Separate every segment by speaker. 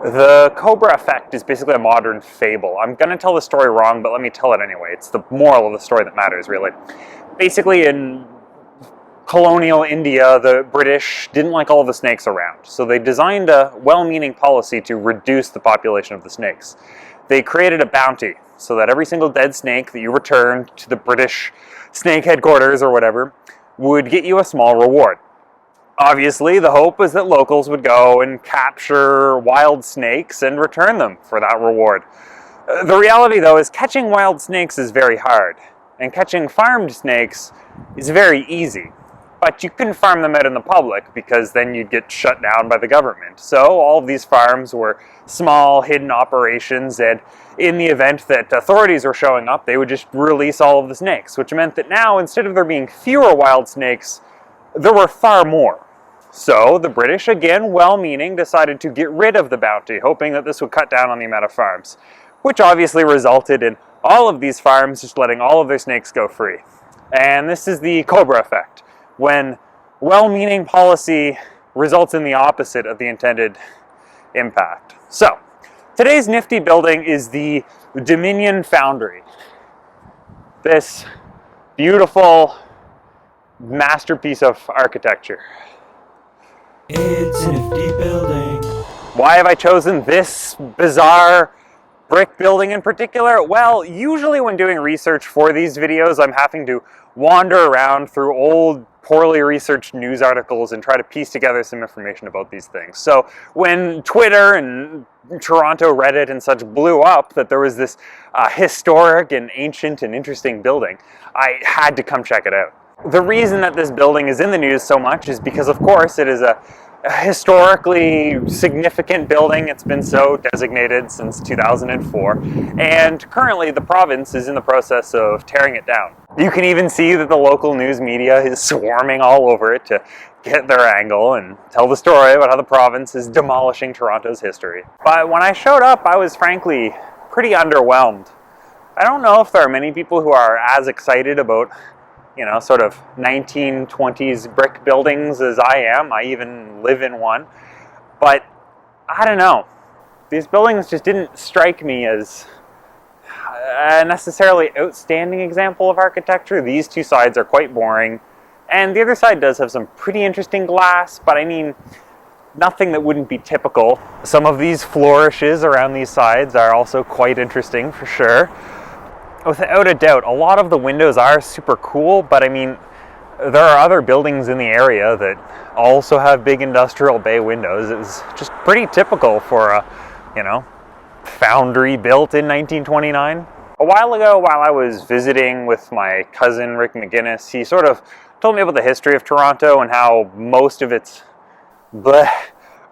Speaker 1: The Cobra effect is basically a modern fable. I'm going to tell the story wrong, but let me tell it anyway. It's the moral of the story that matters, really. Basically, in colonial India, the British didn't like all of the snakes around, so they designed a well-meaning policy to reduce the population of the snakes. They created a bounty, so that every single dead snake that you returned to the British snake headquarters or whatever would get you a small reward. Obviously, the hope was that locals would go and capture wild snakes and return them for that reward. The reality, though, is catching wild snakes is very hard, and catching farmed snakes is very easy. But you couldn't farm them out in the public because then you'd get shut down by the government. So all of these farms were small, hidden operations, and in the event that authorities were showing up, they would just release all of the snakes, which meant that now, instead of there being fewer wild snakes, there were far more. So the British, again well-meaning, decided to get rid of the bounty, hoping that this would cut down on the amount of farms, which obviously resulted in all of these farms just letting all of their snakes go free. And this is the Cobra effect, when well-meaning policy results in the opposite of the intended impact. So, today's nifty building is the Dominion Foundry. This beautiful masterpiece of architecture.
Speaker 2: It's a nifty building.
Speaker 1: Why have I chosen this bizarre brick building in particular? Well, usually when doing research for these videos, I'm having to wander around through old, poorly researched news articles and try to piece together some information about these things. So when Twitter and Toronto Reddit and such blew up that there was this historic and ancient and interesting building, I had to come check it out. The reason that this building is in the news so much is because, of course, it is a historically significant building. It's been so designated since 2004, and currently the province is in the process of tearing it down. You can even see that the local news media is swarming all over it to get their angle and tell the story about how the province is demolishing Toronto's history. But when I showed up, I was frankly pretty underwhelmed. I don't know if there are many people who are as excited about sort of 1920s brick buildings as I am. I even live in one. But I don't know. These buildings just didn't strike me as a necessarily outstanding example of architecture. These two sides are quite boring. And the other side does have some pretty interesting glass, but I mean, nothing that wouldn't be typical. Some of these flourishes around these sides are also quite interesting for sure. Without a doubt, a lot of the windows are super cool, but I mean, there are other buildings in the area that also have big industrial bay windows. It's just pretty typical for a, Foundry built in 1929. A while ago, while I was visiting with my cousin Rick McGinnis, he sort of told me about the history of Toronto and how most of its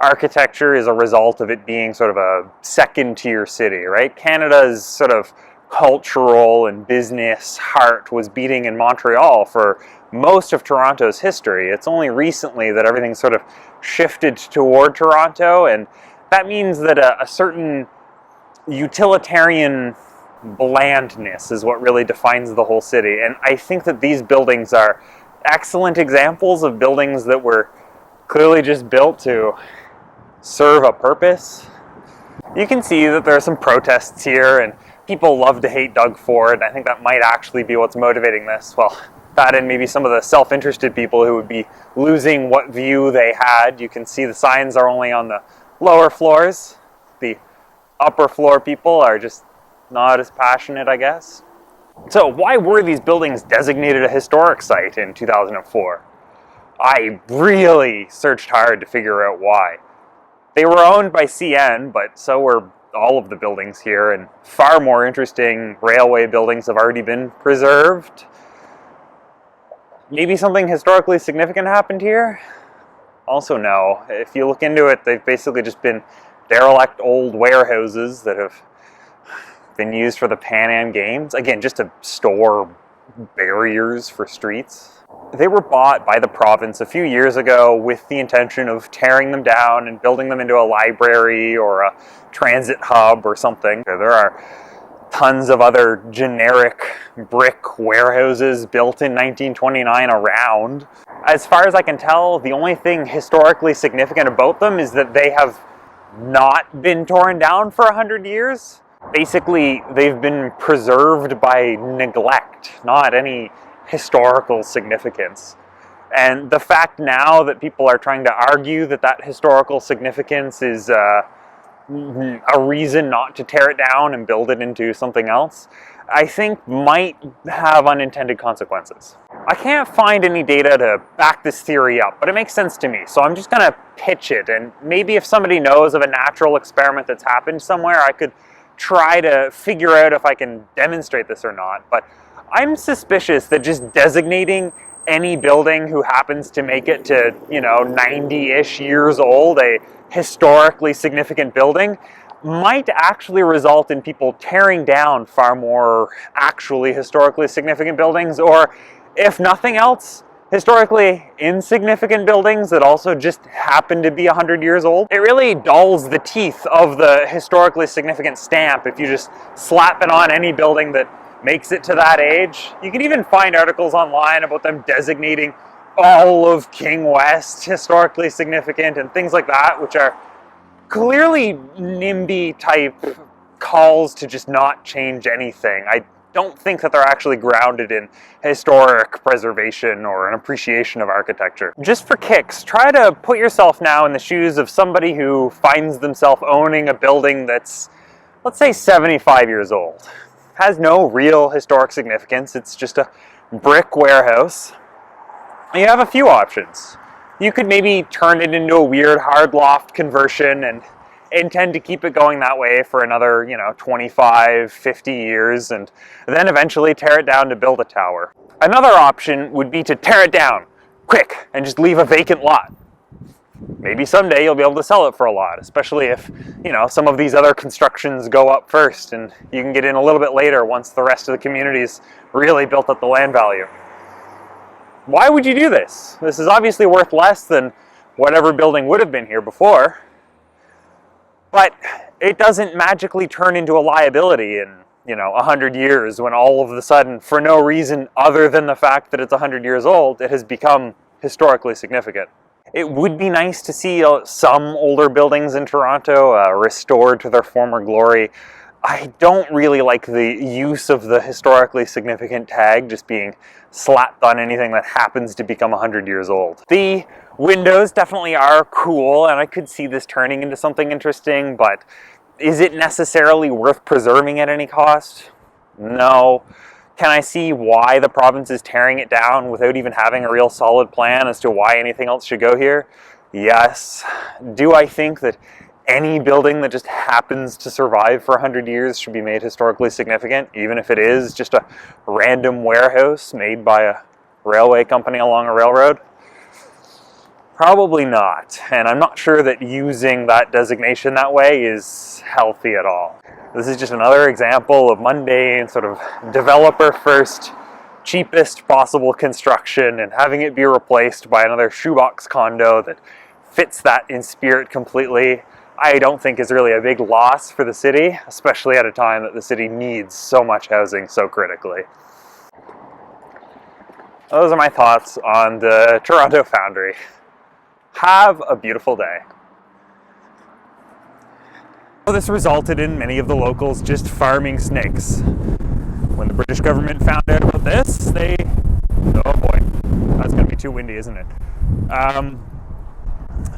Speaker 1: architecture is a result of it being sort of a second-tier city, right? Canada's sort of cultural and business heart was beating in Montreal for most of Toronto's history. It's only recently that everything sort of shifted toward Toronto, and that means that a certain utilitarian blandness is what really defines the whole city. And I think that these buildings are excellent examples of buildings that were clearly just built to serve a purpose. You can see that there are some protests here, and people love to hate Doug Ford. I think that might actually be what's motivating this. Well, that and maybe some of the self-interested people who would be losing what view they had. You can see the signs are only on the lower floors. The upper floor people are just not as passionate, I guess. So why were these buildings designated a historic site in 2004? I really searched hard to figure out why. They were owned by CN, but so were all of the buildings here, and far more interesting railway buildings have already been preserved. Maybe something historically significant happened here? Also no. If you look into it, they've basically just been derelict old warehouses that have been used for the Pan Am Games. Again, just to store barriers for streets. They were bought by the province a few years ago with the intention of tearing them down and building them into a library or a transit hub or something. There are tons of other generic brick warehouses built in 1929 around. As far as I can tell, the only thing historically significant about them is that they have not been torn down for 100 years. Basically, they've been preserved by neglect, not any historical significance. And the fact now that people are trying to argue that that historical significance is a reason not to tear it down and build it into something else, I think might have unintended consequences. I can't find any data to back this theory up, but it makes sense to me, so I'm just gonna pitch it, and maybe if somebody knows of a natural experiment that's happened somewhere, I could try to figure out if I can demonstrate this or not. But I'm suspicious that just designating any building who happens to make it to, 90-ish years old, a historically significant building, might actually result in people tearing down far more actually historically significant buildings, or if nothing else, historically insignificant buildings that also just happen to be 100 years old. It really dulls the teeth of the historically significant stamp if you just slap it on any building that makes it to that age. You can even find articles online about them designating all of King West historically significant and things like that, which are clearly NIMBY type calls to just not change anything. I don't think that they're actually grounded in historic preservation or an appreciation of architecture. Just for kicks, try to put yourself now in the shoes of somebody who finds themselves owning a building that's, let's say, 75 years old. Has no real historic significance, it's just a brick warehouse. You have a few options. You could maybe turn it into a weird hard loft conversion and intend to keep it going that way for another, 25, 50 years, and then eventually tear it down to build a tower. Another option would be to tear it down quick and just leave a vacant lot. Maybe someday you'll be able to sell it for a lot, especially if, some of these other constructions go up first and you can get in a little bit later once the rest of the community's really built up the land value. Why would you do this? This is obviously worth less than whatever building would have been here before. But it doesn't magically turn into a liability in, 100 years when all of a sudden, for no reason other than the fact that it's 100 years old, it has become historically significant. It would be nice to see some older buildings in Toronto restored to their former glory. I don't really like the use of the historically significant tag just being slapped on anything that happens to become 100 years old. The windows definitely are cool, and I could see this turning into something interesting, but is it necessarily worth preserving at any cost? No. Can I see why the province is tearing it down without even having a real solid plan as to why anything else should go here? Yes. Do I think that any building that just happens to survive for 100 years should be made historically significant, even if it is just a random warehouse made by a railway company along a railroad? Probably not, and I'm not sure that using that designation that way is healthy at all. This is just another example of mundane, sort of developer first, cheapest possible construction and having it be replaced by another shoebox condo that fits that in spirit completely. I don't think is really a big loss for the city, especially at a time that the city needs so much housing so critically. Those are my thoughts on the Toronto Foundry. Have a beautiful day. This resulted in many of the locals just farming snakes. When the British government found out about this, oh boy, that's gonna be too windy, isn't it?